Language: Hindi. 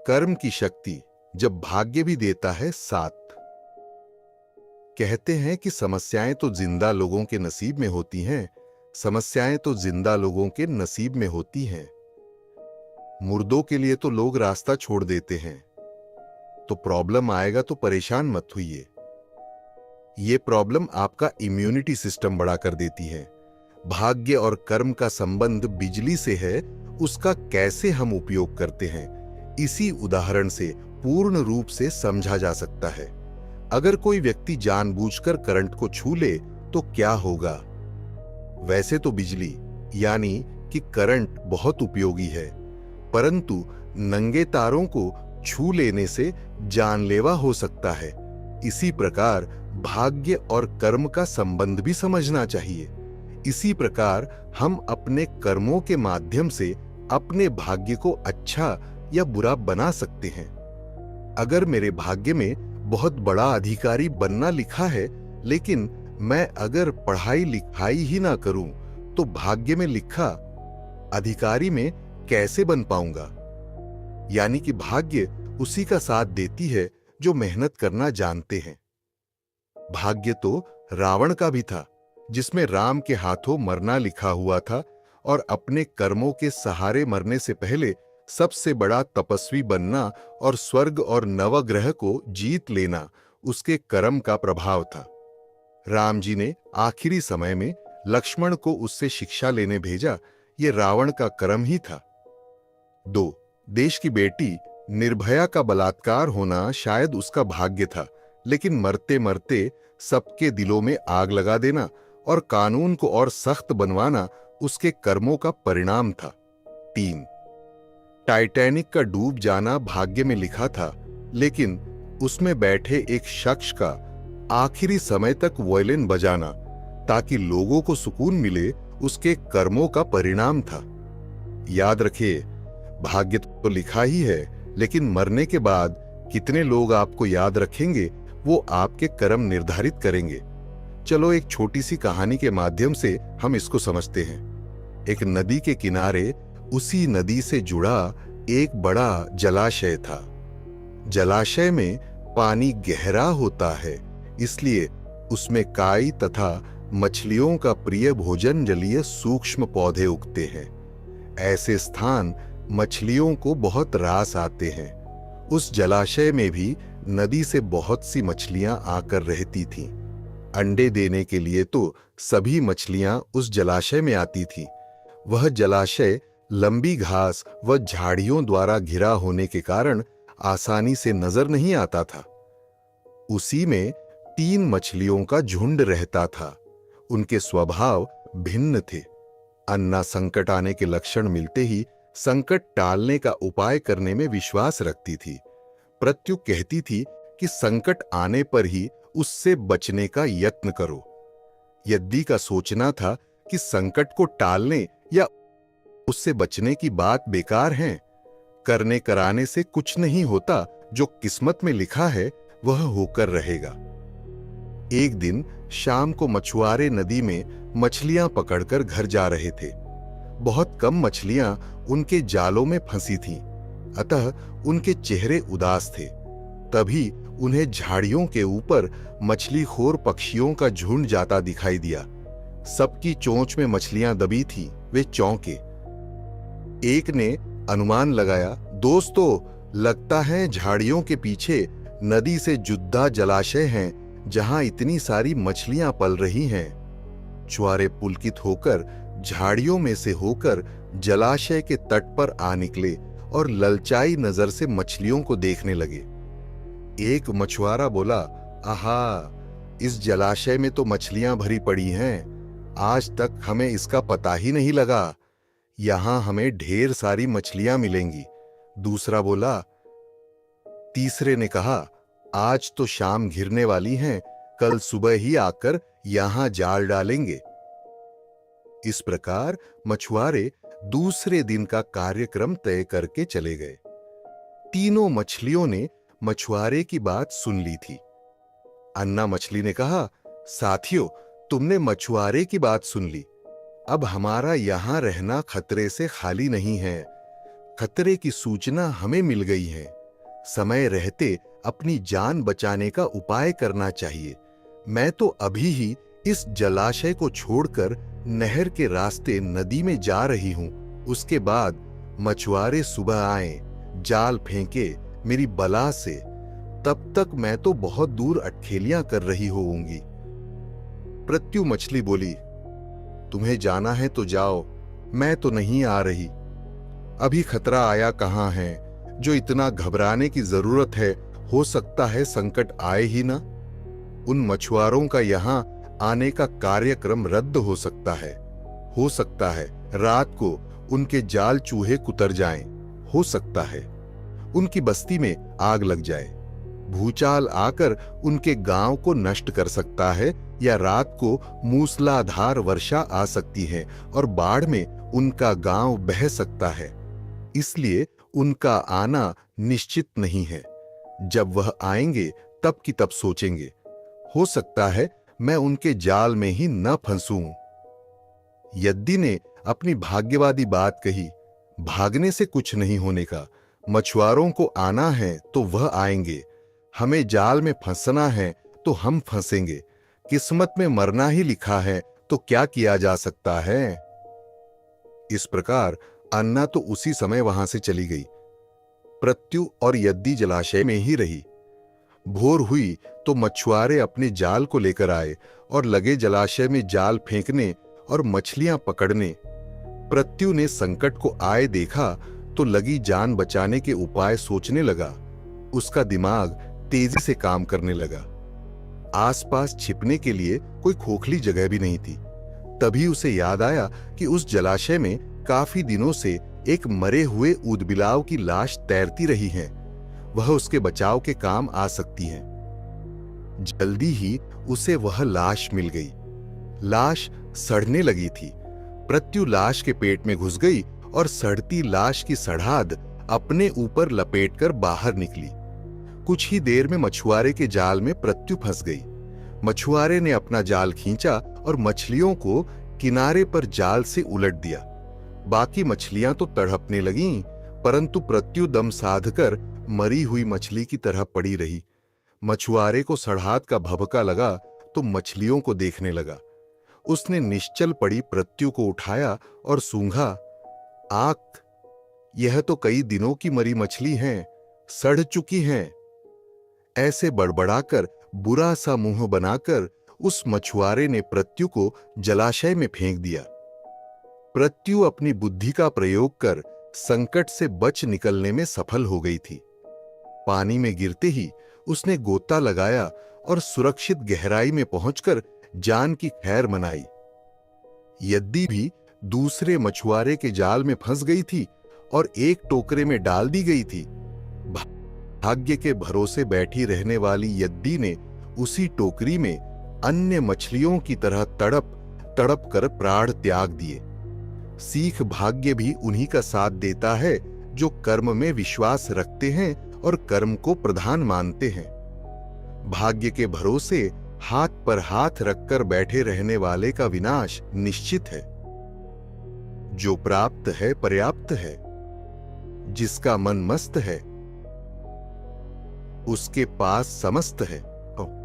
कर्म की शक्ति जब भाग्य भी देता है साथ। कहते हैं कि समस्याएं तो जिंदा लोगों के नसीब में होती हैं, समस्याएं तो जिंदा लोगों के नसीब में होती हैं। मुर्दों के लिए तो लोग रास्ता छोड़ देते हैं। तो प्रॉब्लम आएगा तो परेशान मत होइए। ये प्रॉब्लम आपका इम्यूनिटी सिस्टम बड़ा कर देती है। भाग्य और कर्म का संबंध बिजली से है, उसका कैसे हम उपयोग करते हैं इसी उदाहरण से पूर्ण रूप से समझा जा सकता है। अगर कोई व्यक्ति जानबूझकर करंट को छू ले तो क्या होगा? वैसे तो बिजली यानी कि करंट बहुत उपयोगी है, परंतु नंगे तारों को छू लेने से जानलेवा हो सकता है। इसी प्रकार भाग्य और कर्म का संबंध भी समझना चाहिए। इसी प्रकार हम अपने कर्मों के माध्यम से अपने भाग्य को अच्छा या बुरा बना सकते हैं। अगर मेरे भाग्य में बहुत बड़ा अधिकारी बनना लिखा है, लेकिन मैं अगर पढ़ाई लिखाई ही ना करूं तो भाग्य में लिखा अधिकारी में कैसे बन पाऊंगा? यानी कि भाग्य उसी का साथ देती है जो मेहनत करना जानते हैं। भाग्य तो रावण का भी था, जिसमें राम के हाथों मरना लिखा हुआ था, और अपने कर्मों के सहारे मरने से पहले सबसे बड़ा तपस्वी बनना और स्वर्ग और नवग्रह को जीत लेना उसके कर्म का प्रभाव था। राम जी ने आखिरी समय में लक्ष्मण को उससे शिक्षा लेने भेजा, ये रावण का कर्म ही था। 2. देश की बेटी निर्भया का बलात्कार होना शायद उसका भाग्य था, लेकिन मरते मरते सबके दिलों में आग लगा देना और कानून को और सख्त बनवाना उसके कर्मों का परिणाम था। 3. टाइटैनिक का डूब जाना भाग्य में लिखा था, लेकिन उसमें बैठे एक शख्स का आखिरी समय तक वायलिन बजाना ताकि लोगों को सुकून मिले उसके कर्मों का परिणाम था। याद रखिए, भाग्य तो लिखा ही है, लेकिन मरने के बाद कितने लोग आपको याद रखेंगे वो आपके कर्म निर्धारित करेंगे। चलो एक छोटी सी कहानी के माध्यम से हम इसको समझते हैं। एक नदी के किनारे उसी नदी से जुड़ा एक बड़ा जलाशय था। जलाशय में पानी गहरा होता है, इसलिए उसमें काई तथा मछलियों का प्रिय भोजन जलीय सूक्ष्म पौधे उगते हैं। ऐसे स्थान मछलियों को बहुत रास आते हैं। उस जलाशय में भी नदी से बहुत सी मछलियां आकर रहती थीं। अंडे देने के लिए तो सभी मछलियां उस जलाशय में आती थीं। वह जलाशय लंबी घास व झाड़ियों द्वारा घिरा होने के कारण आसानी से नजर नहीं आता था। उसी में 3 मछलियों का झुंड रहता था। उनके स्वभाव भिन्न थे। अन्ना संकट आने के लक्षण मिलते ही संकट टालने का उपाय करने में विश्वास रखती थी। प्रत्यु कहती थी कि संकट आने पर ही उससे बचने का यत्न करो। यद्दी का सोचना था कि संकट को टालने या उससे बचने की बात बेकार है। करने कराने से कुछ नहीं होता, जो किस्मत में लिखा है वह होकर रहेगा। एक दिन शाम को मछुआरे नदी में मछलियां पकड़कर घर जा रहे थे। बहुत कम मछलियां उनके जालों में फंसी थीं, अतः उनके चेहरे उदास थे। तभी उन्हें झाड़ियों के ऊपर मछलीखोर पक्षियों का झुंड जाता दिखाई दिया। सबकी चोंच में मछलियां दबी थीं। वे चौंके। एक ने अनुमान लगाया, दोस्तों, लगता है झाड़ियों के पीछे नदी से जुदा जलाशय है जहां इतनी सारी मछलियां पल रही हैं। मछुआरे पुलकित होकर झाड़ियों में से होकर जलाशय के तट पर आ निकले और ललचाई नजर से मछलियों को देखने लगे। एक मछुआरा बोला, आहा, इस जलाशय में तो मछलियां भरी पड़ी हैं। आज तक हमें इसका पता ही नहीं लगा। यहां हमें ढेर सारी मछलियां मिलेंगी। दूसरा बोला। तीसरे ने कहा, आज तो शाम घिरने वाली हैं, कल सुबह ही आकर यहां जाल डालेंगे। इस प्रकार मछुआरे दूसरे दिन का कार्यक्रम तय करके चले गए। तीनों मछलियों ने मछुआरे की बात सुन ली थी। अन्ना मछली ने कहा, साथियों, तुमने मछुआरे की बात सुन ली। अब हमारा यहां रहना खतरे से खाली नहीं है। खतरे की सूचना हमें मिल गई है। समय रहते अपनी जान बचाने का उपाय करना चाहिए। मैं तो अभी ही इस जलाशय को छोड़कर नहर के रास्ते नदी में जा रही हूं। उसके बाद मछुआरे सुबह आए, जाल फेंके मेरी बला से, तब तक मैं तो बहुत दूर अटखेलियां कर रही होऊंगी। प्रत्यु मछली बोली, तुम्हें जाना है तो जाओ, मैं तो नहीं आ रही। अभी खतरा आया कहां है जो इतना घबराने की जरूरत है। हो सकता है संकट आए ही ना। उन मछुआरों का यहां आने का कार्यक्रम रद्द हो सकता है। हो सकता है रात को उनके जाल चूहे कुतर जाएं। हो सकता है उनकी बस्ती में आग लग जाए। भूचाल आकर उनके गांव को नष्ट कर सकता है, या रात को मूसलाधार वर्षा आ सकती है और बाढ़ में उनका गांव बह सकता है। इसलिए उनका आना निश्चित नहीं है। जब वह आएंगे तब की तब सोचेंगे। हो सकता है मैं उनके जाल में ही न फंसूं। यद्दी ने अपनी भाग्यवादी बात कही। भागने से कुछ नहीं होने का। मछुआरों को आना है तो वह आएंगे। हमें जाल में फंसना है तो हम फंसेंगे। किस्मत में मरना ही लिखा है तो क्या किया जा सकता है। इस प्रकार अन्ना तो उसी समय वहां से चली गई। प्रत्यु और यद्दी जलाशय में ही रही। भोर हुई तो मछुआरे अपने जाल को लेकर आए और लगे जलाशय में जाल फेंकने और मछलियां पकड़ने। प्रत्यु ने संकट को आए देखा तो लगी जान बचाने के उपाय सोचने लगा। उसका दिमाग तेजी से काम करने लगा। आसपास छिपने के लिए कोई खोखली जगह भी नहीं थी। तभी उसे याद आया कि उस जलाशय में काफी दिनों से एक मरे हुए ऊदबिलाव की लाश तैरती रही है। वह उसके बचाव के काम आ सकती है। जल्दी ही उसे वह लाश मिल गई। लाश सड़ने लगी थी। प्रत्यु लाश के पेट में घुस गई और सड़ती लाश की सड़ाद अपने ऊपर लपेटकर बाहर निकली। कुछ ही देर में मछुआरे के जाल में प्रत्यु फंस गई। मछुआरे ने अपना जाल खींचा और मछलियों को किनारे पर जाल से उलट दिया। बाकी मछलियां तो तड़पने लगीं, परंतु प्रत्यु दम साधकर मरी हुई मछली की तरह पड़ी रही। मछुआरे को सड़ाहट का भभका लगा तो मछलियों को देखने लगा। उसने निश्चल पड़ी प्रत्यु को उठाया और सूंघा। आक, यह तो कई दिनों की मरी मछली है, सड़ चुकी हैं। ऐसे बड़बड़ाकर बुरा सा मुंह बनाकर उस मछुआरे ने प्रत्यु को जलाशय में फेंक दिया। प्रत्यु अपनी बुद्धि का प्रयोग कर संकट से बच निकलने में सफल हो गई थी। पानी में गिरते ही उसने गोता लगाया और सुरक्षित गहराई में पहुंचकर जान की खैर मनाई। यद्दी भी दूसरे मछुआरे के जाल में फंस गई थी और एक टोकरे में डाल दी गई थी। भाग्य के भरोसे बैठी रहने वाली यद्दी ने उसी टोकरी में अन्य मछलियों की तरह तड़प तड़प कर प्राण त्याग दिए। सीख भाग्य भी उन्हीं का साथ देता है जो कर्म में विश्वास रखते हैं और कर्म को प्रधान मानते हैं। भाग्य के भरोसे हाथ पर हाथ रखकर बैठे रहने वाले का विनाश निश्चित है। जो प्राप्त है पर्याप्त है। जिसका मन मस्त है उसके पास समस्त है।